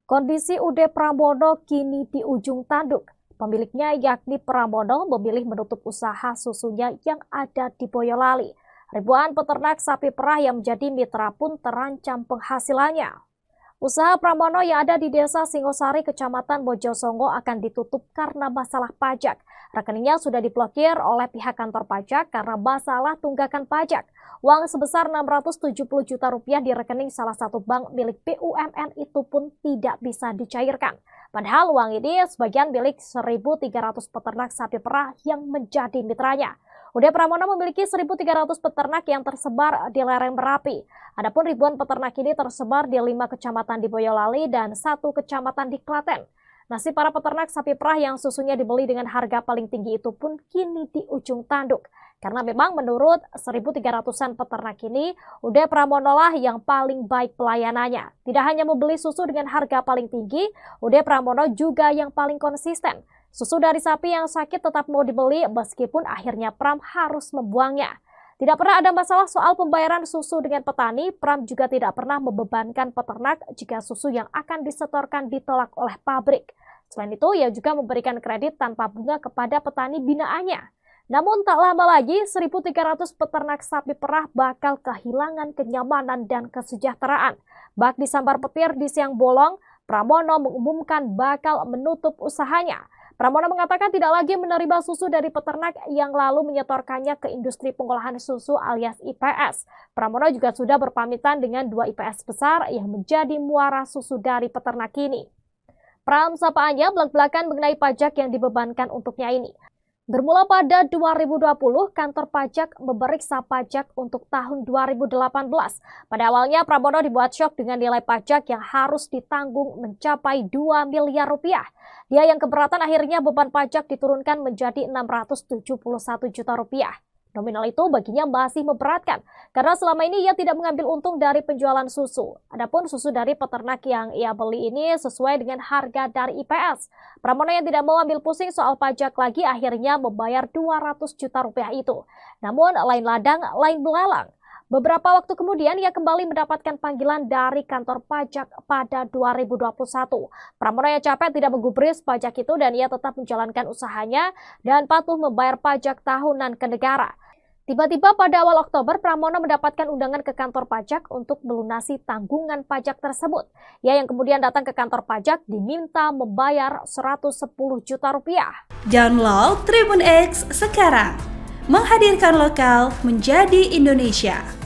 Kondisi UD Pramono kini di ujung tanduk. Pemiliknya yakni Pramono memilih menutup usaha susunya yang ada di Boyolali. Ribuan peternak sapi perah yang menjadi mitra pun terancam penghasilannya. Usaha Pramono yang ada di Desa Singosari, Kecamatan Mojosongo akan ditutup karena masalah pajak. Rekeningnya sudah diblokir oleh pihak kantor pajak karena masalah tunggakan pajak. Uang sebesar 670 juta rupiah di rekening salah satu bank milik BUMN itu pun tidak bisa dicairkan. Padahal uang ini sebagian milik 1.300 peternak sapi perah yang menjadi mitranya. UD Pramono memiliki 1.300 peternak yang tersebar di lereng Merapi. Adapun ribuan peternak ini tersebar di 5 kecamatan di Boyolali dan 1 kecamatan di Klaten. Nasib para peternak sapi perah yang susunya dibeli dengan harga paling tinggi itu pun kini di ujung tanduk. Karena memang menurut 1.300-an peternak ini, UD Pramono lah yang paling baik pelayanannya. Tidak hanya membeli susu dengan harga paling tinggi, UD Pramono juga yang paling konsisten. Susu dari sapi yang sakit tetap mau dibeli meskipun akhirnya Pram harus membuangnya. Tidak pernah ada masalah soal pembayaran susu dengan petani, Pram juga tidak pernah membebankan peternak jika susu yang akan disetorkan ditolak oleh pabrik. Selain itu, ia juga memberikan kredit tanpa bunga kepada petani binaannya. Namun tak lama lagi, 1.300 peternak sapi perah bakal kehilangan kenyamanan dan kesejahteraan. Bak disambar petir di siang bolong, Pramono mengumumkan bakal menutup usahanya. Pramono mengatakan tidak lagi menerima susu dari peternak yang lalu menyetorkannya ke industri pengolahan susu alias IPS. Pramono juga sudah berpamitan dengan 2 IPS besar yang menjadi muara susu dari peternak ini. Pram sapaannya belak-belakan mengenai pajak yang dibebankan untuknya ini. Bermula pada 2020, kantor pajak memeriksa pajak untuk tahun 2018. Pada awalnya, Pramono dibuat syok dengan nilai pajak yang harus ditanggung mencapai 2 miliar rupiah. Dia yang keberatan akhirnya beban pajak diturunkan menjadi 671 juta rupiah. Nominal itu baginya masih memberatkan, karena selama ini ia tidak mengambil untung dari penjualan susu. Adapun susu dari peternak yang ia beli ini sesuai dengan harga dari IPS. Pramono yang tidak mau ambil pusing soal pajak lagi akhirnya membayar 200 juta rupiah itu. Namun lain ladang, lain belalang. Beberapa waktu kemudian ia kembali mendapatkan panggilan dari kantor pajak pada 2021. Pramono yang capek tidak menggubris pajak itu dan ia tetap menjalankan usahanya dan patuh membayar pajak tahunan ke negara. Tiba-tiba pada awal Oktober, Pramono mendapatkan undangan ke kantor pajak untuk melunasi tanggungan pajak tersebut. Ia yang kemudian datang ke kantor pajak diminta membayar 110 juta rupiah. Download Tribun X sekarang, menghadirkan lokal menjadi Indonesia.